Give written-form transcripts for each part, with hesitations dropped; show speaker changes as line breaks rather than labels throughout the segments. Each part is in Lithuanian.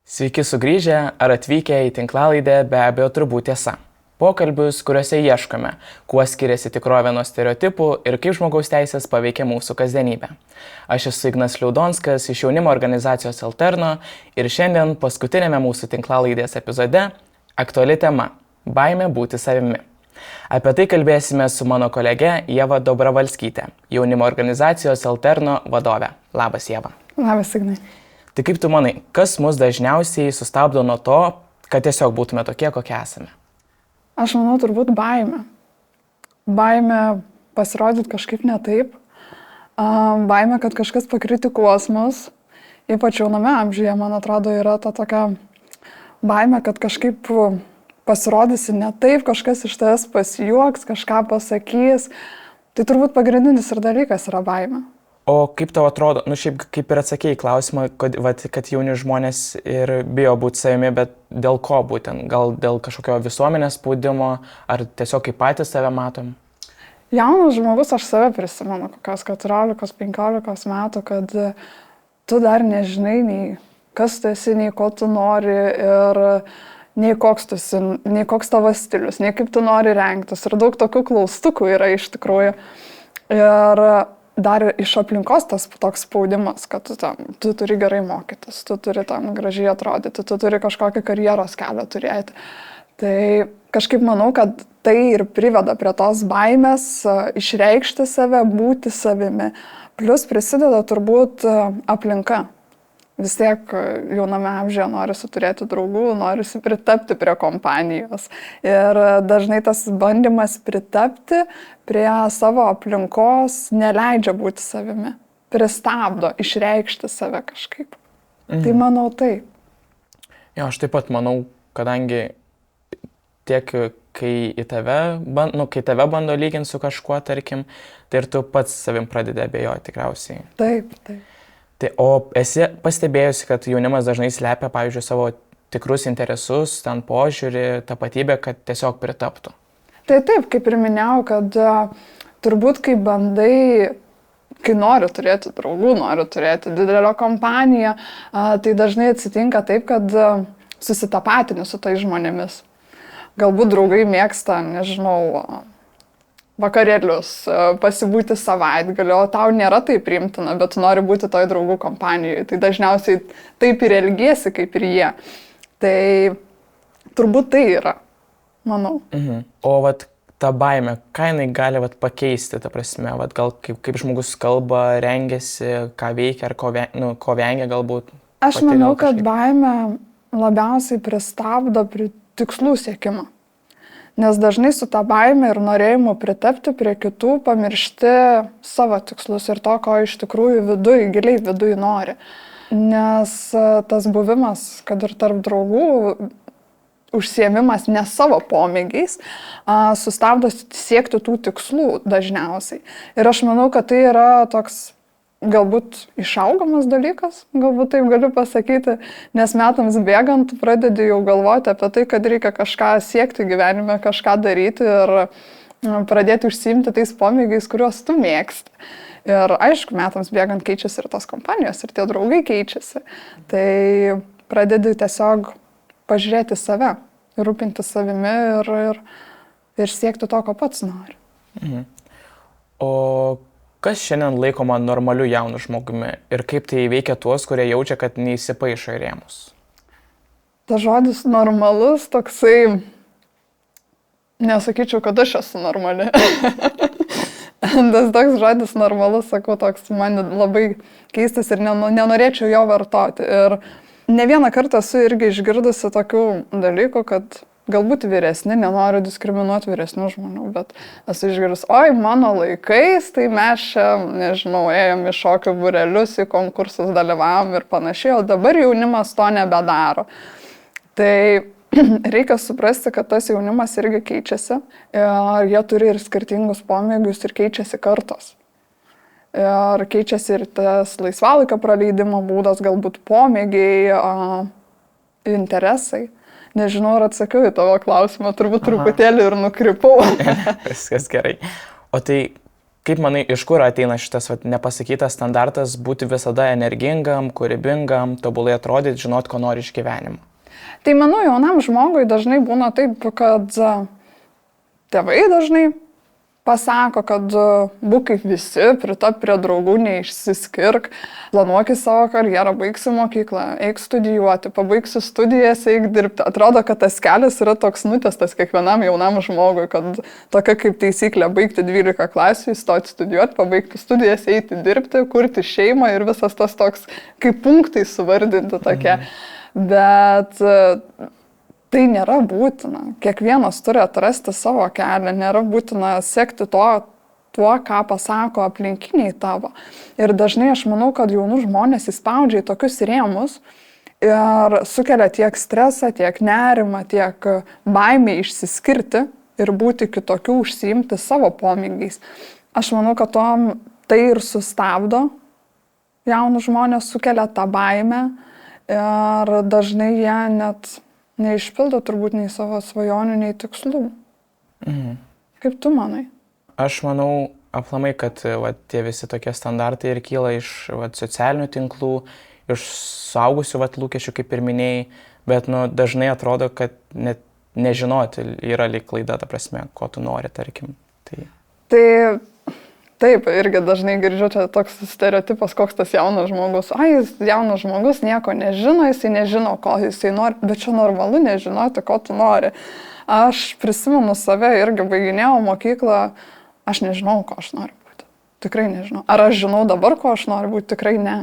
Sveiki sugrįžę ar atvykę į tinklalaidę Be abejo turbūt tiesa. Pokalbius, kuriuose ieškome, kuo skiriasi tikrovė nuo stereotipų ir kaip žmogaus teisės paveikia mūsų kasdienybę. Aš esu Ignas Liaudonskas iš jaunimo organizacijos Alterno ir šiandien paskutinėme mūsų tinklalaidės epizode aktuali tema – baimė būti savimi. Apie tai kalbėsime su mano kolege Ieva Dobravalskyte, jaunimo organizacijos Alterno vadove. Labas, Ieva.
Labas, Ignai.
Tai kaip tu manai, kas mus dažniausiai sustabdo nuo to, kad tiesiog būtume tokie, kokie esame?
Aš manau, turbūt baimė. Baimė pasirodyti kažkaip ne taip. Baimė, kad kažkas pakritikuos mus. Ypač jauname amžiuje, man atrodo, yra ta tokia baimė, kad kažkaip pasirodysi ne taip, kažkas iš tavęs pasijuoks, kažką pasakys. Tai turbūt pagrindinis ir dalykas yra baimė.
O kaip tau atrodo, šiaip kaip ir atsakėjai klausimą, kad jauni žmonės ir bijo būti savimi, bet dėl ko būtent? Gal dėl kažkokio visuomenės spaudimo, ar tiesiog kaip patys save matom?
Jaunas žmogus, aš save prisimenu, kokios 14-15 metų, kad tu dar nežinai nei kas tu esi, nei ko tu nori ir nei koks tu esi, nei koks tavo stilius, nei kaip tu nori rengtis. Ir daug tokių klaustukų yra iš tikrųjų. Ir dar iš aplinkos tas toks spaudimas, kad tu turi gerai mokytis, tu turi tam gražiai atrodyti, tu turi kažkokį karjeros kelią turėti. Tai kažkaip manau, kad tai ir priveda prie tos baimės išreikšti save, būti savimi. Plus prisideda turbūt aplinka. Vis tiek jauname amžiuje norisi turėti draugų, norisi pritapti prie kompanijos. Ir dažnai tas bandymas pritapti prie savo aplinkos neleidžia būti savimi. Pristabdo, išreikšti save kažkaip. Tai manau taip.
Jo, aš taip pat manau, kadangi tiek kai kai tave bando lyginti su kažkuo, tarkim, tai ir tu pats savim pradedi abejoti tikriausiai.
Taip.
Tai, o esi pastebėjusi, kad jaunimas dažnai slepia, pavyzdžiui, savo tikrus interesus, ten požiūrį, tapatybę, kad tiesiog pritaptų?
Tai taip, kaip ir minėjau, kad turbūt kai bandai, kai nori turėti draugų, nori turėti didelę kompaniją, tai dažnai atsitinka taip, kad susitapatini su tais žmonėmis. Galbūt draugai mėgsta, nežinau, vakarėlius, pasibūti savaitgalį, o tau nėra tai priimtina, bet tu nori būti toj draugų kompanijoje. Tai dažniausiai taip ir elgiesi, kaip ir jie. Tai turbūt tai yra, manau.
O ta baimė, ką jinai gali pakeisti, ta prasme, gal kaip žmogus kalba, rengiasi, ką veikia, ar ko vengia galbūt?
Aš manau, kad baimė labiausiai pristabdo prie tikslų siekimo. Nes dažnai su ta baime ir norėjimu pritapti prie kitų pamiršti savo tikslus ir to, ko iš tikrųjų giliai viduj nori. Nes tas buvimas, kad ir tarp draugų, užsiėmimas ne savo pomėgiais, sustabdo siekti tų tikslų dažniausiai. Ir aš manau, kad tai yra toks galbūt išaugamas dalykas, galbūt taip galiu pasakyti, nes metams bėgant pradedi jau galvoti apie tai, kad reikia kažką siekti gyvenime, kažką daryti ir pradėti užsiimti tais pomėgiais, kuriuos tu mėgsti. Ir aišku, metams bėgant keičiasi ir tos kompanijos, ir tie draugai keičiasi. Tai pradedi tiesiog pažiūrėti save, rūpinti savimi ir siekti to, ko pats nori.
O kas šiandien laikoma normaliu jaunu žmogumi ir kaip tai veikia tuos, kurie jaučia, kad neįsipaišo į rėmus?
Tas žodis normalus toksai, nesakyčiau, kad aš esu normali. Tas toks žodis normalus, sakau, toks man labai keistas ir nenorėčiau jo vartoti. Ir ne vieną kartą esu irgi išgirdusi tokių dalykų, kad galbūt vyresni, nenoriu diskriminuoti vyresnių žmonių, bet esu išgirdus, mano laikais, tai mes čia, nežinau, ėjom į šokių būrelius, į konkursus dalyvavom ir panašiai, o dabar jaunimas to nebedaro. Tai reikia suprasti, kad tas jaunimas irgi keičiasi ir jie turi ir skirtingus pomėgius ir keičiasi kartos. Ir keičiasi ir tas laisvalaikio praleidimo būdas, galbūt pomėgiai, interesai. Nežinau, ar atsakiau į tavo klausimą, turbūt truputėlį ir nukrypau.
Viskas gerai. O tai Kaip manai, iš kur ateina šitas nepasakytas standartas būti visada energingam, kūrybingam, tobulai atrodyti, žinot, ko nori iš gyvenimo?
Tai manau, jaunam žmogui dažnai būna taip, kad tėvai dažnai pasako, kad būk kaip visi, pritap prie draugų, neišsiskirk, planuok į savo karjerą, baigsi mokyklą, eik studijuoti, pabaigsi studijas, eik dirbti. Atrodo, kad tas kelias yra toks nutestas kiekvienam jaunam žmogui, kad tokia kaip taisyklė baigti 12 klasių, įstoti studijuoti, pabaigti studijas, eiti dirbti, kurti šeimą ir visas tas toks kaip punktai suvardinti tokie. Bet tai nėra būtina. Kiekvienas turi atrasti savo kelią, nėra būtina sekti tuo, ką pasako aplinkiniai tavo. Ir dažnai aš manau, kad jaunų žmonės įspaudžia į tokius rėmus ir sukelia tiek stresą, tiek nerimą, tiek baimę išsiskirti ir būti kitokių, užsiimti savo pomėgiais. Aš manau, kad tai ir sustabdo jaunų žmonės, sukelia tą baimę ir dažnai jie net neišpildo turbūt nei savo svajonių, nei tikslų. Kaip tu manai?
Aš manau aplamai, kad tie visi tokie standartai ir kyla iš socialinių tinklų, iš suaugusių lūkesčių, kaip ir minėjai, bet dažnai atrodo, kad net nežinoti yra lyg klaida, ta prasme, ko tu nori, tarkim.
Tai taip, irgi dažnai girdžiu čia toks stereotipas, koks tas jaunas žmogus. Jis jaunas žmogus nieko nežino, jisai nežino, ko jisai nori, bet čia normalu nežinoti, ko tu nori. Aš prisimenu save, irgi baiginėjau mokyklą, aš nežinau, ko aš noriu būti. Tikrai nežinau. Ar aš žinau dabar, ko aš noriu būti? Tikrai ne.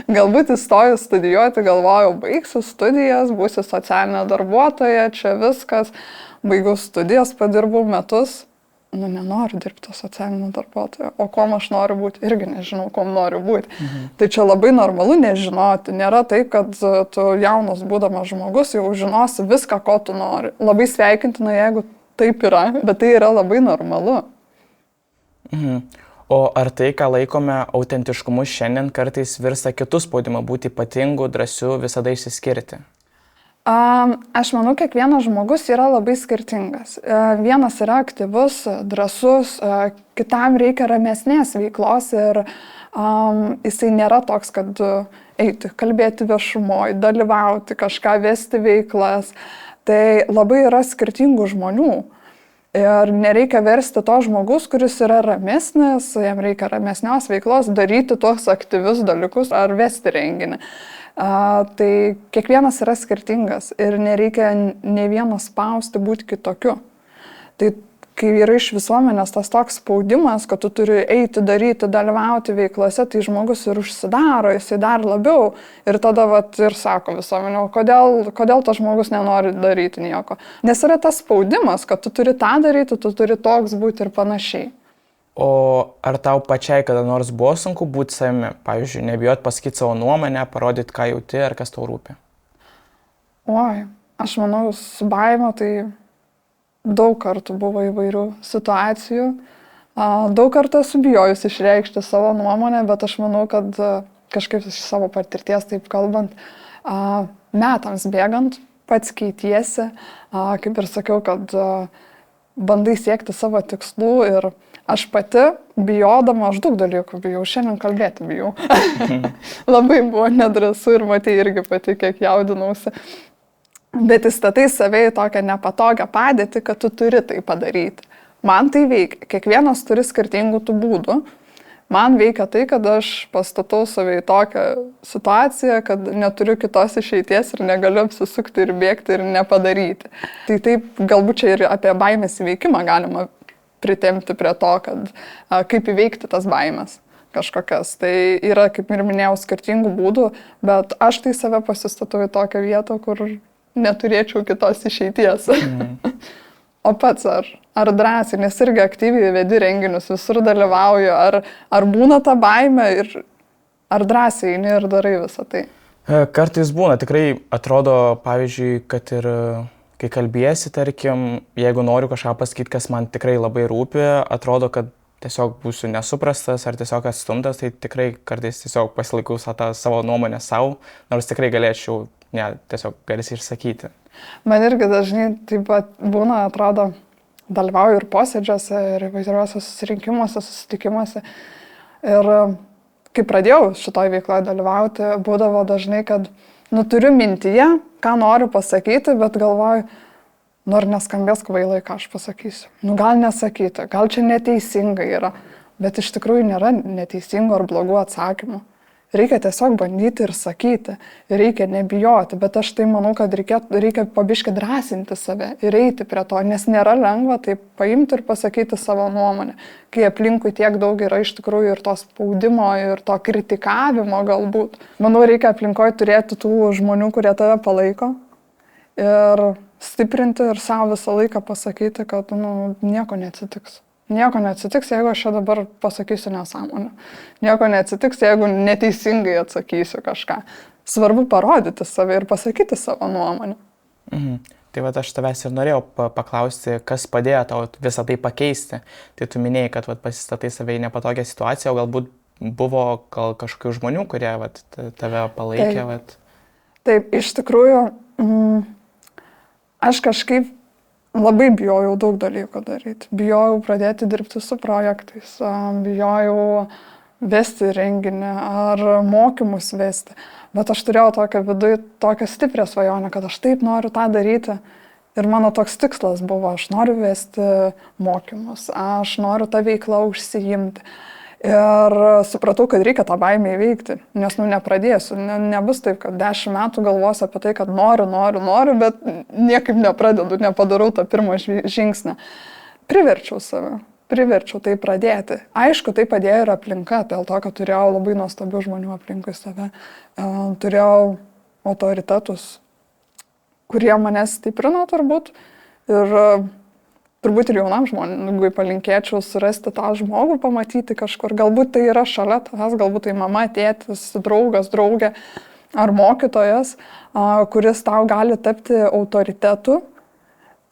Galbūt įstoju studijuoti, galvojau, baigsiu studijas, būsiu socialinė darbuotoja, čia viskas. Baigiau studijas, padirbau metus. Nenoriu dirbti socialinio darbuotojo. O kuom aš noriu būti? Irgi nežinau, kuom noriu būti. Tai čia labai normalu nežinoti. Nėra taip, kad tu jaunas būdamas žmogus jau žinosi viską, ko tu nori. Labai sveikintina, jeigu taip yra, bet tai yra labai normalu.
O ar tai, ką laikome autentiškumu šiandien, kartais virsta kitų spaudimą būti ypatingu, drąsiu, visada išsiskirti?
Aš manau, kiekvienas žmogus yra labai skirtingas. Vienas yra aktyvus, drąsus, kitam reikia ramesnės veiklos ir jisai nėra toks, kad eiti, kalbėti viešumoje, dalyvauti, kažką vesti veiklas. Tai labai yra skirtingų žmonių. Ir nereikia versti to žmogus, kuris yra ramesnis, jam reikia ramesnios veiklos, daryti tuos aktyvius dalykus ar vesti renginį. Tai kiekvienas yra skirtingas ir nereikia ne vieno spausti būti kitokiu. Tai kai yra iš visuomenės tas toks spaudimas, kad tu turi eiti, daryti, dalyvauti veiklose, tai žmogus ir užsidaro, jisai dar labiau ir tada ir sako visuomenė, kodėl tas žmogus nenori daryti nieko. Nes yra tas spaudimas, kad tu turi tą daryti, tu turi toks būti ir panašiai.
O ar tau pačiai kada nors buvo sunku būti savimi? Pavyzdžiui, nebijot pasakyti savo nuomonę, parodyti, ką jauti ar kas tau rūpi?
Oi, aš manau, su baime tai daug kartų buvo įvairių situacijų. Daug kartų esu bijojus išreikšti savo nuomonę, bet aš manau, kad kažkaip iš savo patirties, taip kalbant, metams bėgant, pats keitiesi, kaip ir sakiau, kad bandai siekti savo tikslų ir aš pati bijodama, aš daug dalykų bijau, šiandien kalbėti bijau. Labai buvo nedrąsu ir matai irgi pati, kiek jaudinausi. Bet įstatai save į tokią nepatogią padėtį, kad tu turi tai padaryti. Man tai veikia. Kiekvienas turi skirtingų tų būdų. Man veikia tai, kad aš pastatau save į tokią situaciją, kad neturiu kitos išeities ir negaliu apsisukti ir bėgti ir nepadaryti. Tai taip, galbūt čia ir apie baimės įveikimą galima pritempti prie to, kad kaip įveikti tas baimės kažkokias. Tai yra, kaip ir minėjau, skirtingų būdų, bet aš tai save pasistatau į tokią vietą, kur neturėčiau kitos išeities. O pats ar drąsiai, nes irgi aktyviai vedi renginius, visur dalyvauju, ar būna ta baimė ir ar drąsiai eini ir darai visą tai?
Kartais būna, tikrai atrodo, pavyzdžiui, kad ir kai kalbėsi, tarkim, jeigu noriu kažką pasakyti, kas man tikrai labai rūpi, atrodo, kad tiesiog būsiu nesuprastas ar tiesiog atstumtas, tai tikrai kartais tiesiog pasilaikau tą savo nuomonę savo, nors tikrai galėčiau tiesiog garsiai išsakyti.
Man irgi dažnai taip pat būna, atrodo, dalyvauju ir posėdžiuose, ir įvairiuose susirinkimuose, susitikimuose. Ir kai pradėjau šitoj veikloje dalyvauti, būdavo dažnai, kad turiu mintyje, ką noriu pasakyti, bet galvoju, ar neskambės kvailai, ką aš pasakysiu. Gal nesakyti, gal čia neteisingai yra, bet iš tikrųjų nėra neteisingo ar blogų atsakymų. Reikia tiesiog bandyti ir sakyti, reikia nebijoti, bet aš tai manau, kad reikia pabiškai drąsinti save ir eiti prie to, nes nėra lengva tai paimti ir pasakyti savo nuomonę, kai aplinkui tiek daug yra iš tikrųjų ir to spaudimo, ir to kritikavimo galbūt. Manau, reikia aplinkoje turėti tų žmonių, kurie tave palaiko ir stiprinti ir savo visą laiką pasakyti, kad nieko neatsitiks. Nieko neatsitiks, jeigu aš čia dabar pasakysiu nesąmonę. Nieko neatsitiks, jeigu neteisingai atsakysiu kažką. Svarbu parodyti save ir pasakyti savo nuomonę.
Tai aš tavęs ir norėjau paklausti, kas padėjo tau visą tai pakeisti. Tai tu minėjai, kad pasistatai save į nepatogią situaciją, o galbūt buvo kažkokių žmonių, kurie tave palaikė.
Taip, iš tikrųjų, aš kažkaip labai bijojau daug dalykų daryti. Bijojau pradėti dirbti su projektais, bijojau vesti renginį ar mokymus vesti. Bet aš turėjau tokią stiprią svajonę, kad aš taip noriu tą daryti. Ir mano toks tikslas buvo, aš noriu vesti mokymus, aš noriu tą veiklą užsiimti. Ir supratau, kad reikia tą baimę įveikti, nes nepradėsiu. Nebus taip, kad 10 metų galvosiu apie tai, kad noriu, bet niekaip nepradedu, nepadarau tą pirmą žingsnį. Priverčiau save, tai pradėti. Aišku, tai padėjo ir aplinka, dėl to, kad turėjau labai nuostabių žmonių aplinkui save. Turėjau autoritetus, kurie mane stiprino turbūt. Ir turbūt ir jaunam žmogui palinkėčiau surasti tą žmogų, pamatyti kažkur. Galbūt tai yra šalia tavęs, galbūt tai mama, tėtis, draugas, draugė ar mokytojas, kuris tau gali tapti autoritetu.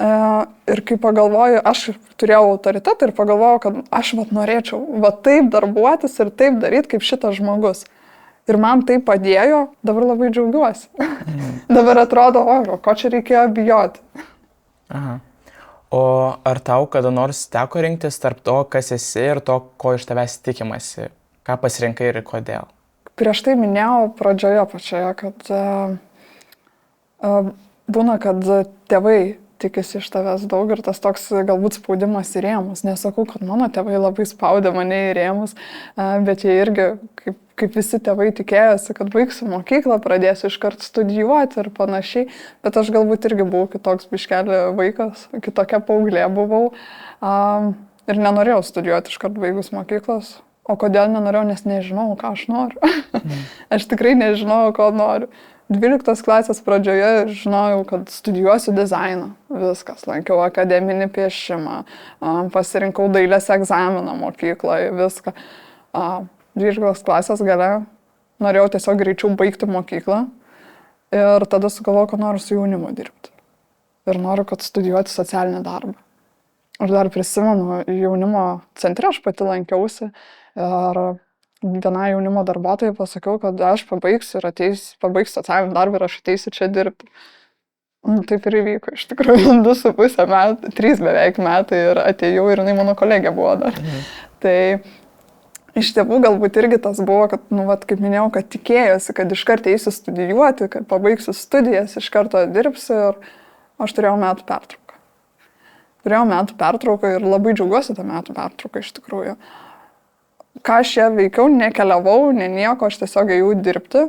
Ir kai pagalvoju, aš turėjau autoritetą ir pagalvoju, kad aš norėčiau taip darbuotis ir taip daryti kaip šitas žmogus. Ir man tai padėjo, dabar labai džiaugiuosi. Dabar atrodo, ko čia reikėjo bijoti.
Aha. O ar tau kada nors teko rinktis tarp to, kas esi ir to, ko iš tavęs tikimasi? Ką pasirinkai ir kodėl?
Prieš tai minėjau pradžioje pačioje, kad būna, kad tėvai tikisi iš tavęs daug ir tas toks galbūt spaudimas į rėmus. Nesakau, kad mano tėvai labai spaudė mane į rėmus, bet jie irgi, kaip visi tėvai tikėjosi, kad baigsiu mokyklą, pradėsiu iškart studijuoti ir panašiai. Bet aš galbūt irgi buvau kitoks biškelį vaikas, kitokia paauglė buvau ir nenorėjau studijuoti iškart baigus mokyklos. O kodėl nenorėjau, nes nežinau, ką aš noriu. Aš tikrai nežinau, ko noriu. 12 klasės pradžioje žinojau, kad studijuosiu dizainą. Viskas, lankiau akademinį piešimą, pasirinkau dailės egzaminą mokykloje, viską. 12 klasės gale norėjau tiesiog greičiau baigti mokyklą ir tada sugalvojau, kad noriu su jaunimu dirbti. Ir noriu, kad studijuoti socialinį darbą. Aš dar prisimenu, jaunimo centre aš pati lankiausi ir viena jaunimo darbuotojai pasakiau, kad aš pabaigsiu socialinį darbą ir aš ateisiu čia dirbti. Taip ir įvyko, iš tikrųjų, 2,5 metų, 3 beveik metai ir atėjau ir jinai mano kolegė buvo dar. Tai iš tėvų galbūt irgi tas buvo, kad, kaip minėjau, kad tikėjosi, kad iškart eisiu studijuoti, kad pabaigsiu studijas, iš karto dirbsiu ir aš turėjau metų pertrauką. Ir labai džiaugiuosi tą metų pertrauką iš tikrųjų. Ką aš čia veikiau, nekeliavau, nieko, aš tiesiog ėjau dirbti,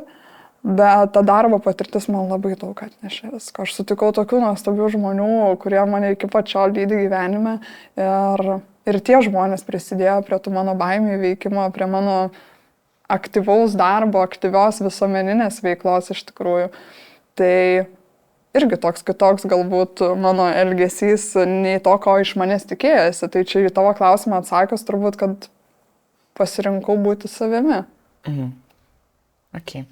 bet ta darbo patirtis man labai daug atnešė visko. Aš sutikau tokių nuostabių žmonių, kurie mane iki pat šiol lydi gyvenime ir tie žmonės prisidėjo prie tų mano baimių įveikimo, prie mano aktyvaus darbo, aktyvios visuomeninės veiklos iš tikrųjų. Tai irgi toks kitoks galbūt mano elgesys nei to, ko iš manęs tikėjosi. Tai čia į tavo klausimą atsakius turbūt, kad pasirinkau būti savimi.
Okay.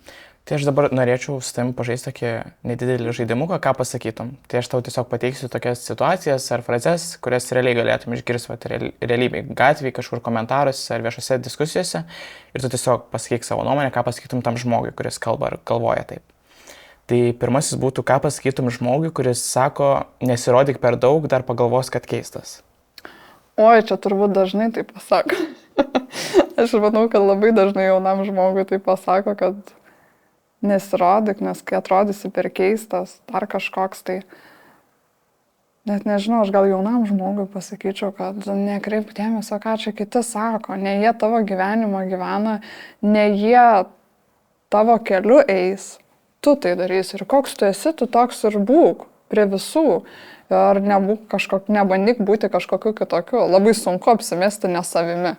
Tai aš dabar norėčiau su tavimi pažaisti tokį nedidelį žaidimuką, ką pasakytum. Tai aš tau tiesiog pateiksiu tokias situacijas ar frazes, kurias realiai galėtum išgirsti realybėj, gatvėj, kažkur komentaruose ar viešose diskusijose. Ir tu tiesiog pasakyk savo nuomonę, ką pasakytum tam žmogui, kuris kalba ar galvoja taip. Tai pirmasis būtų, ką pasakytum žmogui, kuris sako, nesirodyk per daug, dar pagalvos, kad keistas.
Oi, čia turbūt dažnai tai pasako. Aš manau, kad labai dažnai jaunam žmogui tai pasako, kad nesirodyk, nes kai atrodysi per keistas, dar kažkoks tai. Net nežinau, aš gal jaunam žmogui pasakyčiau, kad nekreipk dėmesio, ką čia kiti sako, ne jie tavo gyvenimą gyvena, ne jie tavo keliu eis, tu tai darysi ir koks tu esi, tu toks ir būk prie visų. Ir nebandyk būti kažkokiu kitokiu. Labai sunku apsimesti nesavimi.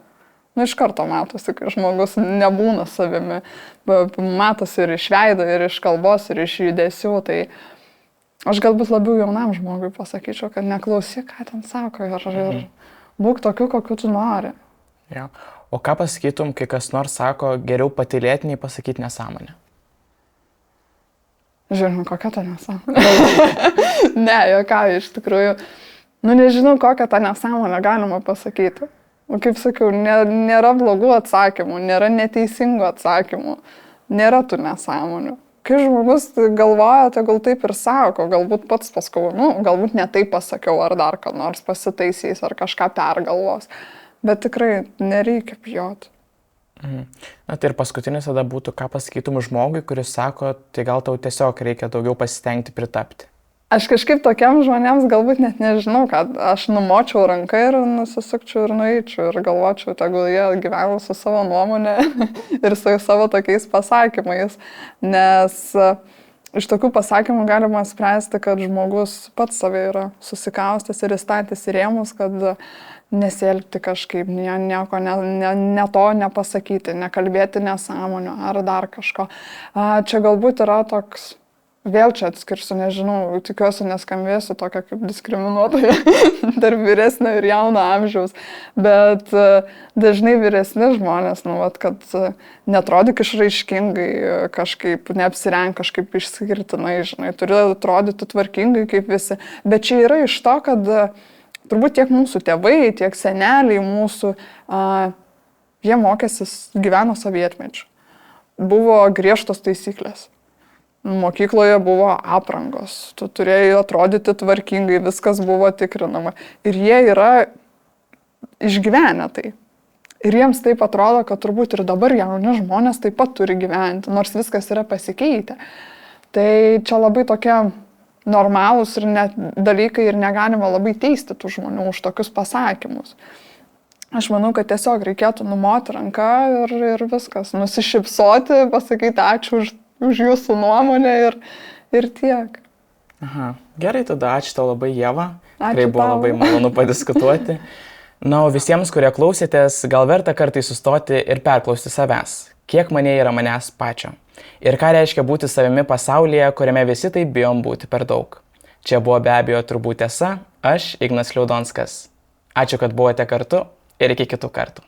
Iš karto matosi, kai žmogus nebūna savimi. Matosi ir iš veido, ir iš kalbos, ir iš judesių. Tai aš galbūt labiau jaunam žmogui pasakyčiau, kad neklausyk, ką ten sako. Ir būk tokiu, kokiu tu nori.
Ja. O ką pasakytum, kai kas nors sako, geriau patylėti, nei pasakyti nesąmonę?
Žiūrėjau, kokia ta nesąmonė. Ne, jokai, iš tikrųjų. Nežinau, kokią tą nesąmonę galima pasakyti. Kaip sakiau, nėra blogų atsakymų, nėra neteisingų atsakymų, nėra tų nesąmonių. Kai žmogus galvoja, tai gal taip ir sako, galbūt pats paskui, galbūt ne taip pasakiau, ar dar ką nors pasitaisys, ar kažką pergalvos. Bet tikrai nereikia bijoti.
Na tai ir paskutinis tada būtų, ką pasakytum žmogui, kuris sako, tai gal tau tiesiog reikia daugiau pasistengti pritapti.
Aš kažkaip tokiam žmonėms galbūt net nežinau, kad aš numočiau ranką ir nusisukčiau ir nueičiau ir galvočiau, tegul jie gyvena su savo nuomonė ir su savo tokiais pasakymais, nes iš tokių pasakymų galima spręsti, kad žmogus pats save yra susikaustęs ir įstatęs į rėmus, kad nesielgti kažkaip, nieko ne to nepasakyti, nekalbėti nesąmonių ar dar kažko. Čia galbūt yra toks, vėl čia atskirsiu, nežinau, tikiuosi neskambėsiu tokia kaip diskriminuotoja tarp vyresnio ir jauno amžiaus, bet dažnai vyresni žmonės, kad netrodyk išraiškingai, kažkaip neapsirenk kažkaip išskirtinai, žinai, turi atrodyti tvarkingai kaip visi, bet čia yra iš to, kad turbūt tiek mūsų tėvai, tiek seneliai mūsų, jie gyveno sovietmečiu. Buvo griežtos taisyklės. Mokykloje buvo aprangos, tu turėjai atrodyti tvarkingai, viskas buvo tikrinama. Ir jie yra išgyvenę tai. Ir jiems taip atrodo, kad turbūt ir dabar jauni žmonės taip pat turi gyventi, nors viskas yra pasikeitę. Tai čia labai tokia normalūs ir net dalykai ir negalima labai teisti tų žmonių už tokius pasakymus. Aš manau, kad tiesiog reikėtų numoti ranką ir viskas, nusišypsoti, pasakyti ačiū už jūsų nuomonę ir tiek.
Aha, gerai, tada ačiū tau labai, Ieva.
Tikrai
buvo labai malonu padiskutuoti. Na, o visiems, kurie klausėtės, gal verta kartais sustoti ir perklausti savęs. Kiek mane yra manęs pačio? Ir ką reiškia būti savimi pasaulyje, kuriame visi taip bijom būti per daug. Čia buvo be abejo turbūt tiesa, aš Ignas Liaudonskas. Ačiū, kad buvote kartu ir iki kitų kartų.